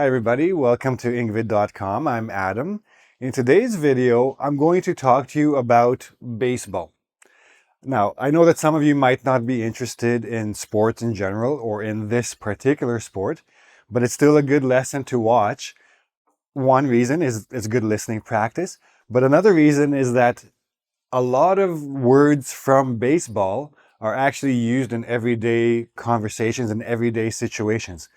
Hi everybody, welcome to engVid.com. I'm Adam. In today's video, I'm going to talk to you about baseball. Now, I know that some of you might not be interested in sports in general or in this particular sport, but it's still a good lesson to watch. One reason is it's good listening practice, but another reason is that a lot of words from baseball are actually used in everyday conversations and everyday situations.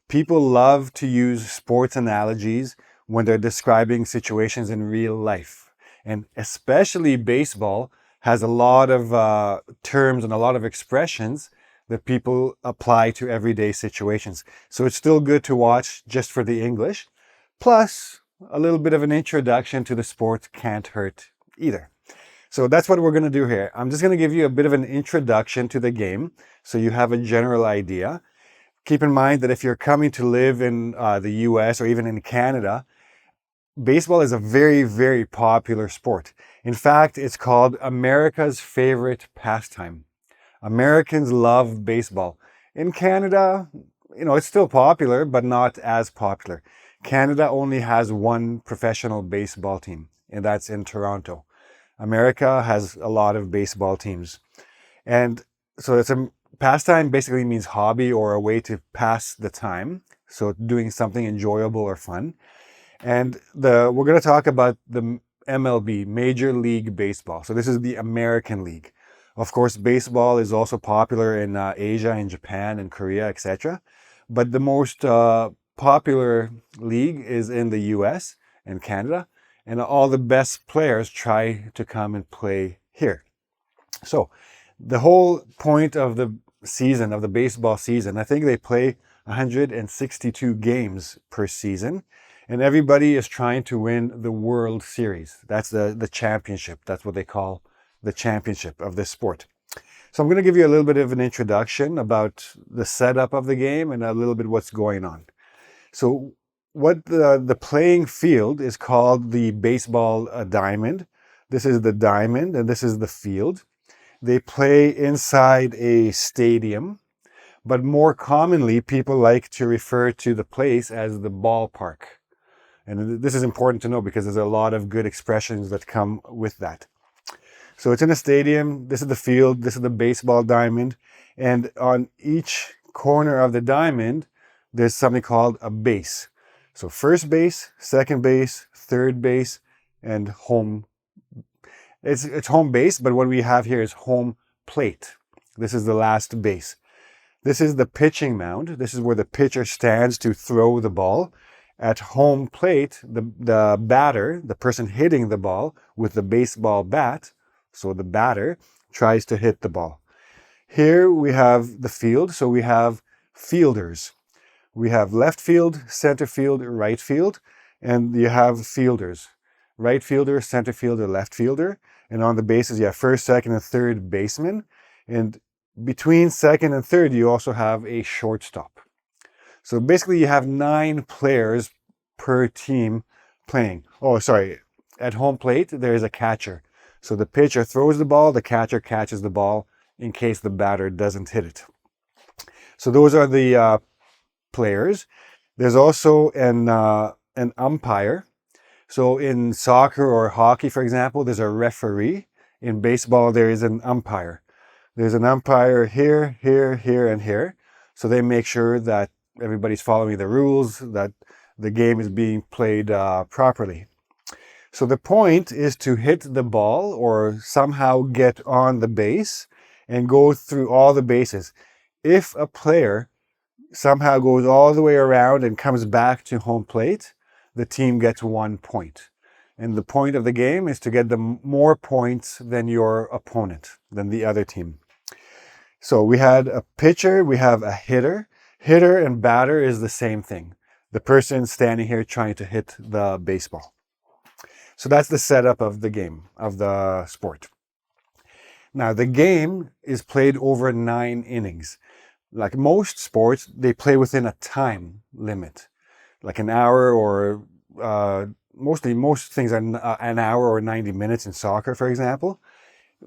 People love to use sports analogies when they're describing situations in real life. And especially baseball has a lot of terms and a lot of expressions that people apply to everyday situations. So it's still good to watch just for the English. Plus, a little bit of an introduction to the sport can't hurt either. So that's what we're going to do here. I'm just going to give you a bit of an introduction to the game so you have a general idea. Keep in mind that if you're coming to live in the US or even in Canada, baseball is a very, very popular sport. In fact, it's called America's favorite pastime. Americans love baseball. In Canada, it's still popular, but not as popular. Canada only has one professional baseball team, and that's in Toronto. America has a lot of baseball teams. And so pastime basically means hobby or a way to pass the time. So doing something enjoyable or fun. And we're going to talk about the MLB, Major League Baseball. So this is the American League. Of course, baseball is also popular in Asia, in Japan, and Korea, etc. But the most popular league is in the US and Canada. And all the best players try to come and play here. So the whole point of the season, of the baseball season, I think they play 162 games per season. And everybody is trying to win the World Series. That's the championship. That's what they call the championship of this sport. So I'm going to give you a little bit of an introduction about the setup of the game and a little bit what's going on. So what the playing field is called the baseball diamond. This is the diamond and this is the field. They play inside a stadium, but more commonly people like to refer to the place as the ballpark. And this is important to know because there's a lot of good expressions that come with that. So it's in a stadium. This is the field. This is the baseball diamond. And on each corner of the diamond, there's something called a base. So first base, second base, third base, and home. It's home base, but what we have here is home plate. This is the last base. This is the pitching mound. This is where the pitcher stands to throw the ball. At home plate, the batter, the person hitting the ball with the baseball bat, so the batter, tries to hit the ball. Here we have the field, so we have fielders. We have left field, center field, right field, and you have fielders. Right fielder, center fielder, left fielder. And on the bases, you have first, second, and third baseman. And between second and third, you also have a shortstop. So basically, you have 9 players per team playing. Oh, sorry. At home plate, there is a catcher. So the pitcher throws the ball, the catcher catches the ball in case the batter doesn't hit it. So those are the players. There's also an umpire. So in soccer or hockey, for example, there's a referee. In baseball, there is an umpire. There's an umpire here, here, here, and here. So they make sure that everybody's following the rules, that the game is being played properly. So the point is to hit the ball or somehow get on the base and go through all the bases. If a player somehow goes all the way around and comes back to home plate, the team gets 1 point. And the point of the game is to get more points than your opponent, than the other team. So we had a pitcher, we have a hitter. Hitter and batter is the same thing. The person standing here trying to hit the baseball. So that's the setup of the game, of the sport. Now, the game is played over 9 innings. Like most sports, they play within a time limit, like an hour or most things are an hour or 90 minutes in soccer, for example.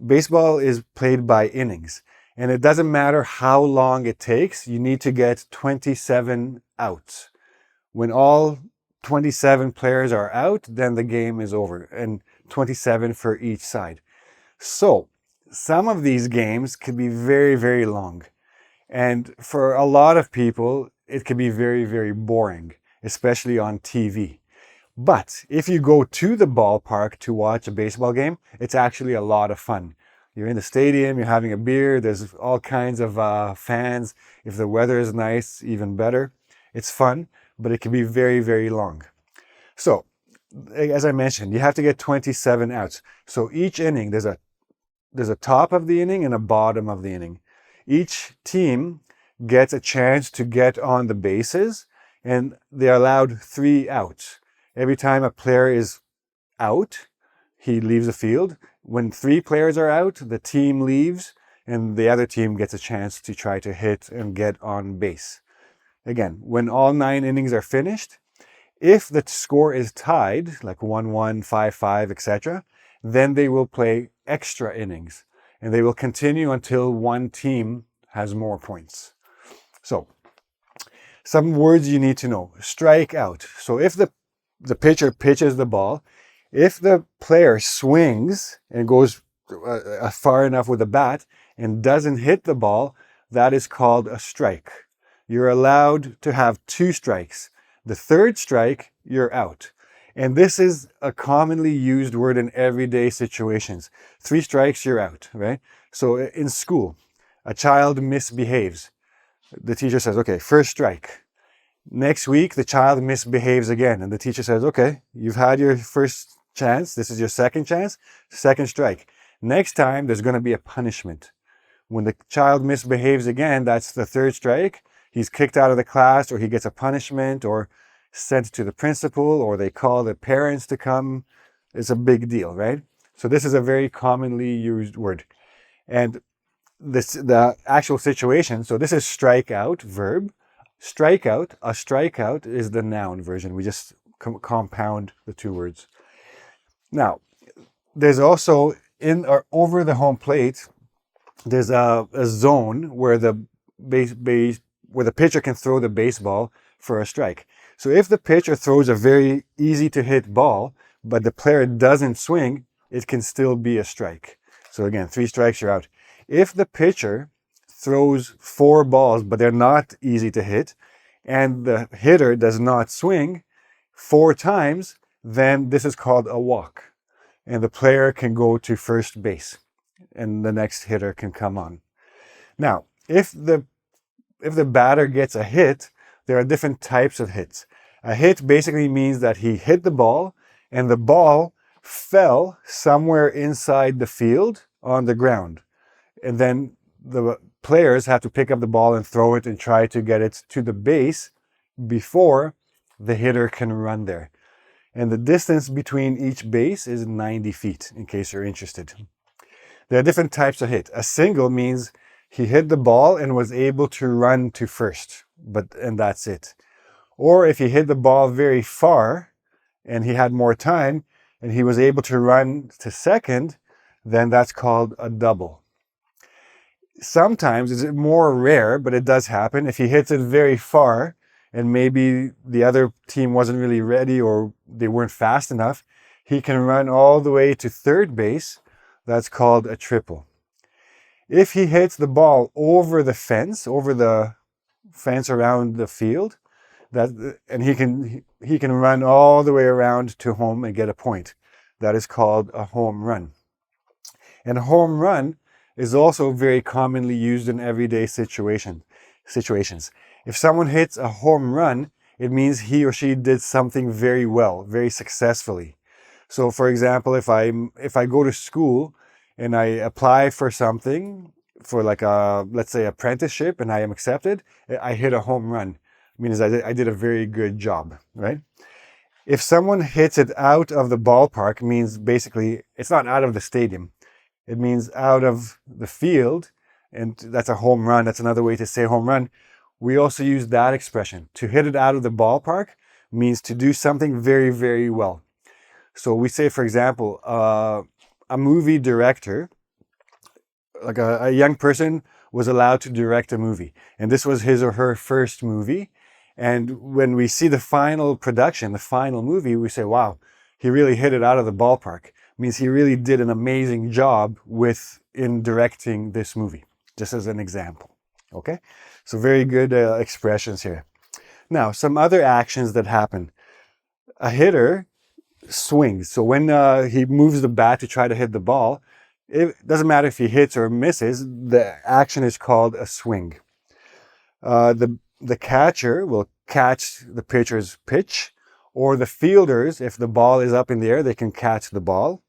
Baseball is played by innings, and it doesn't matter how long it takes. You need to get 27 outs. When all 27 players are out, then the game is over, and 27 for each side. So some of these games could be very, very long. And for a lot of people, it can be very, very boring, especially on TV. But if you go to the ballpark to watch a baseball game, it's actually a lot of fun. You're in the stadium, you're having a beer, there's all kinds of fans. If the weather is nice, even better. It's fun, but it can be very, very long. So, as I mentioned, you have to get 27 outs. So each inning, there's a top of the inning and a bottom of the inning. Each team gets a chance to get on the bases, and they're allowed 3 outs. Every time a player is out, he leaves the field. When 3 players are out, the team leaves, and the other team gets a chance to try to hit and get on base. Again, when all 9 innings are finished, if the score is tied, like 1-1, 5-5, etc., then they will play extra innings, and they will continue until one team has more points. So, some words you need to know. Strike out. So if the pitcher pitches the ball, if the player swings and goes far enough with the bat and doesn't hit the ball, that is called a strike. You're allowed to have 2 strikes. The 3rd strike, you're out. And this is a commonly used word in everyday situations. 3 strikes, you're out, right? So in school, a child misbehaves. The teacher says, okay, 1st strike. Next week, the child misbehaves again, and the teacher says, okay, you've had your 1st chance. This is your 2nd chance, 2nd strike. Next time, there's going to be a punishment. When the child misbehaves again, that's the 3rd strike. He's kicked out of the class, or he gets a punishment, or sent to the principal, or they call the parents to come. It's a big deal, right? So this is a very commonly used word. And the actual situation, so this is strikeout, verb. Strikeout, a strikeout is the noun version. We just compound the 2 words. Now, there's also in or over the home plate, there's a zone where the where the pitcher can throw the baseball for a strike. So if the pitcher throws a very easy to hit ball, but the player doesn't swing, it can still be a strike. So again, 3 strikes, you're out. If the pitcher throws 4 balls, but they're not easy to hit, and the hitter does not swing 4 times, then this is called a walk. And the player can go to first base, and the next hitter can come on. Now, if the batter gets a hit, there are different types of hits. A hit basically means that he hit the ball, and the ball fell somewhere inside the field on the ground. And then the players have to pick up the ball and throw it and try to get it to the base before the hitter can run there. And the distance between each base is 90 feet, in case you're interested. There are different types of hit. A single means he hit the ball and was able to run to first, and that's it. Or if he hit the ball very far and he had more time and he was able to run to second, then that's called a double. Sometimes it's more rare, but it does happen. If he hits it very far and maybe the other team wasn't really ready or they weren't fast enough, he can run all the way to third base. That's called a triple. If he hits the ball over the fence around the field, and he can run all the way around to home and get a point. That is called a home run. And a home run is also very commonly used in everyday situations. If someone hits a home run, it means he or she did something very well, very successfully. So for example, if I go to school and I apply for something, for like let's say apprenticeship, and I am accepted, I hit a home run. It means I did a very good job, right? If someone hits it out of the ballpark, means basically it's not out of the stadium. It means out of the field, and that's a home run. That's another way to say home run. We also use that expression. To hit it out of the ballpark means to do something very, very well. So we say, for example, a movie director, like a young person, was allowed to direct a movie. And this was his or her first movie. And when we see the final production, the final movie, we say, wow, he really hit it out of the ballpark. It means he really did an amazing job in directing this movie, just as an example. Okay? So very good expressions here. Now, some other actions that happen. A hitter swings. So when he moves the bat to try to hit the ball, it doesn't matter if he hits or misses, the action is called a swing. The catcher will catch the pitcher's pitch, or the fielders, if the ball is up in the air, they can catch the ball.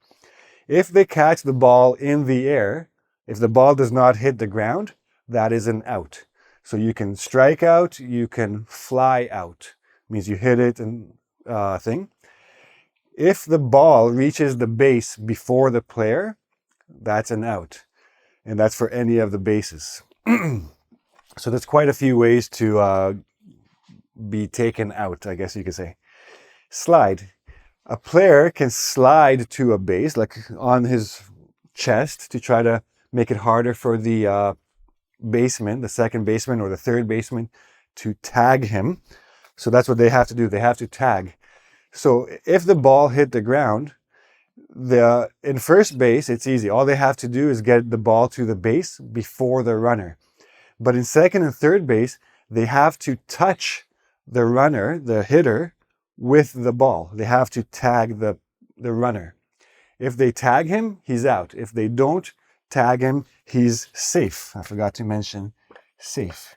If they catch the ball in the air, if the ball does not hit the ground, that is an out. So you can strike out, you can fly out. It means you hit it and thing. If the ball reaches the base before the player, that's an out. And that's for any of the bases. So there's quite a few ways to be taken out, I guess you could say. Slide. A player can slide to a base, like on his chest, to try to make it harder for the baseman, the second baseman or the third baseman, to tag him. So that's what they have to do. They have to tag. So if the ball hit the ground, in first base, it's easy. All they have to do is get the ball to the base before the runner. But in second and third base, they have to touch the runner, the hitter, with the ball. They have to tag the runner. If they tag him, he's out. If they don't tag him, he's safe. I forgot to mention safe.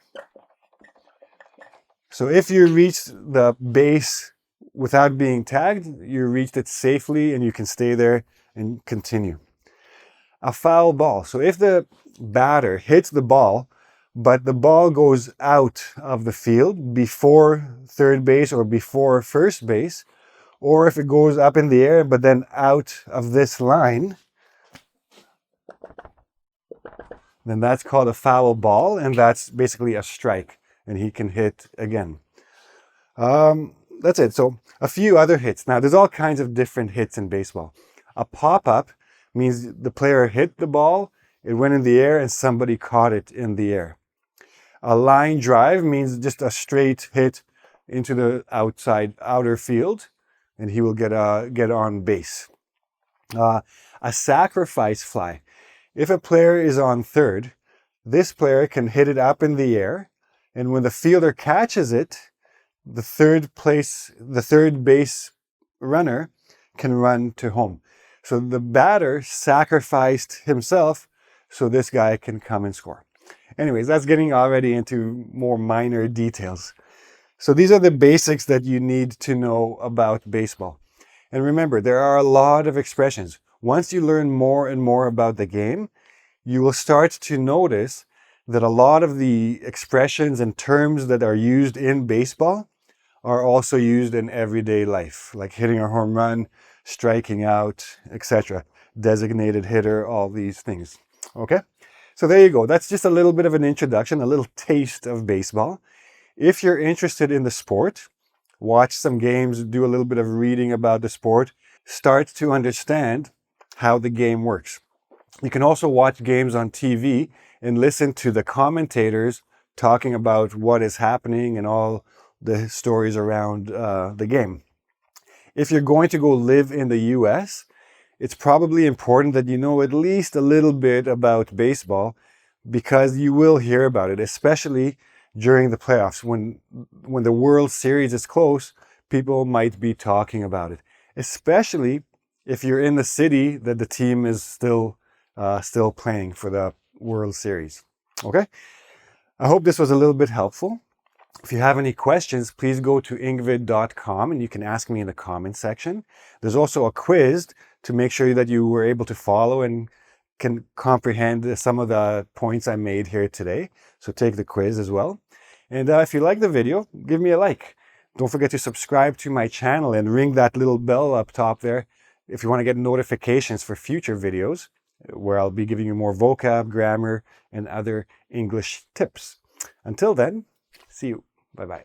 So if you reach the base without being tagged, you reached it safely and you can stay there and continue. A foul ball. So if the batter hits the ball, but the ball goes out of the field before third base or before first base, or if it goes up in the air but then out of this line, then that's called a foul ball, and that's basically a strike, and he can hit again. That's it. So a few other hits. Now, there's all kinds of different hits in baseball. A pop-up means the player hit the ball, it went in the air, and somebody caught it in the air. A line drive means just a straight hit into the outer field, and he will get on base. A sacrifice fly. If a player is on third, this player can hit it up in the air, and when the fielder catches it, the third base runner can run to home. So the batter sacrificed himself so this guy can come and score. Anyways, that's getting already into more minor details. So these are the basics that you need to know about baseball. And remember, there are a lot of expressions. Once you learn more and more about the game, you will start to notice that a lot of the expressions and terms that are used in baseball are also used in everyday life, like hitting a home run, striking out, etc. Designated hitter, all these things. Okay? So there you go. That's just a little bit of an introduction, a little taste of baseball. If you're interested in the sport, watch some games, do a little bit of reading about the sport, start to understand how the game works. You can also watch games on TV and listen to the commentators talking about what is happening and all the stories around the game. If you're going to go live in the US, it's probably important that you know at least a little bit about baseball, because you will hear about it, especially during the playoffs. When the World Series is close, people might be talking about it, especially if you're in the city that the team is still playing for the World Series. Okay? I hope this was a little bit helpful. If you have any questions, please go to engVid.com and you can ask me in the comment section. There's also a quiz to make sure that you were able to follow and can comprehend some of the points I made here today. So take the quiz as well. And if you like the video, give me a like. Don't forget to subscribe to my channel and ring that little bell up top there if you want to get notifications for future videos where I'll be giving you more vocab, grammar, and other English tips. Until then, see you. Bye-bye.